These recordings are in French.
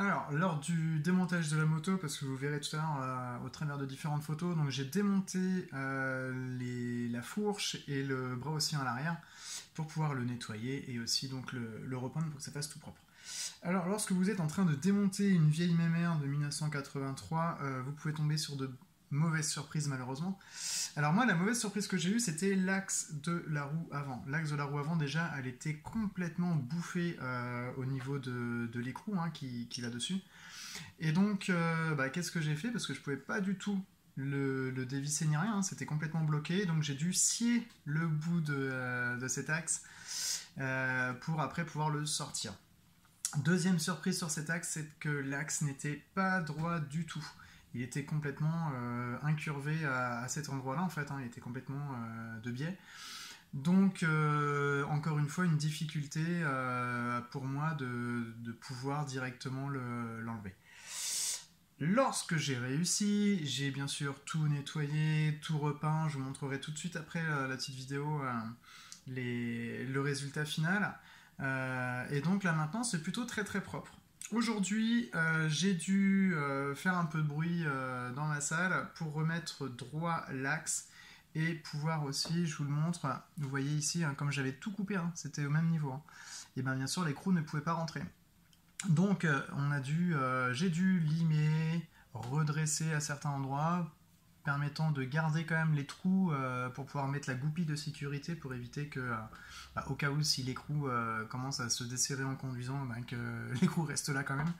Alors, lors du démontage de la moto, parce que vous verrez tout à l'heure au travers de différentes photos, donc j'ai démonté la fourche et le bras aussi à l'arrière pour pouvoir le nettoyer et aussi donc le repeindre pour que ça fasse tout propre. Alors, lorsque vous êtes en train de démonter une vieille mémère de 1983, vous pouvez tomber sur de mauvaises surprises malheureusement. Alors moi, la mauvaise surprise que j'ai eue, c'était l'axe de la roue avant. L'axe de la roue avant, déjà, elle était complètement bouffée au niveau de l'écrou qui va dessus. Et donc, qu'est-ce que j'ai fait? Parce que je pouvais pas du tout le dévisser ni rien, c'était complètement bloqué. Donc j'ai dû scier le bout de cet axe pour après pouvoir le sortir. Deuxième surprise sur cet axe, c'est que l'axe n'était pas droit du tout. Il était complètement incurvé à cet endroit-là, en fait, il était complètement de biais. Donc, encore une fois, une difficulté pour moi de pouvoir directement l'enlever. Lorsque j'ai réussi, j'ai bien sûr tout nettoyé, tout repeint. Je vous montrerai tout de suite après la petite vidéo le résultat final. Et donc là maintenant, c'est plutôt très très propre. Aujourd'hui, j'ai dû faire un peu de bruit dans ma salle pour remettre droit l'axe et pouvoir aussi, je vous le montre, vous voyez ici, comme j'avais tout coupé, c'était au même niveau, et bien sûr l'écrou ne pouvait pas rentrer. Donc j'ai dû limer, redresser à certains endroits, permettant de garder quand même les trous pour pouvoir mettre la goupille de sécurité pour éviter que, au cas où si l'écrou commence à se desserrer en conduisant, que l'écrou reste là quand même,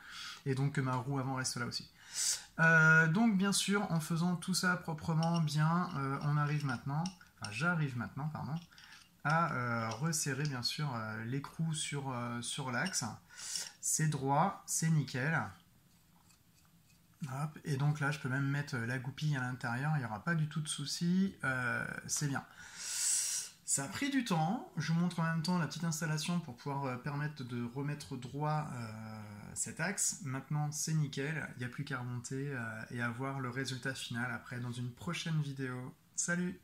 et donc que ma roue avant reste là aussi. Donc bien sûr, en faisant tout ça proprement bien, j'arrive maintenant, pardon, à resserrer bien sûr l'écrou sur l'axe. C'est droit, c'est nickel. Hop, et donc là, je peux même mettre la goupille à l'intérieur, il n'y aura pas du tout de souci, c'est bien. Ça a pris du temps, je vous montre en même temps la petite installation pour pouvoir permettre de remettre droit cet axe. Maintenant, c'est nickel, il n'y a plus qu'à remonter et à voir le résultat final après dans une prochaine vidéo. Salut!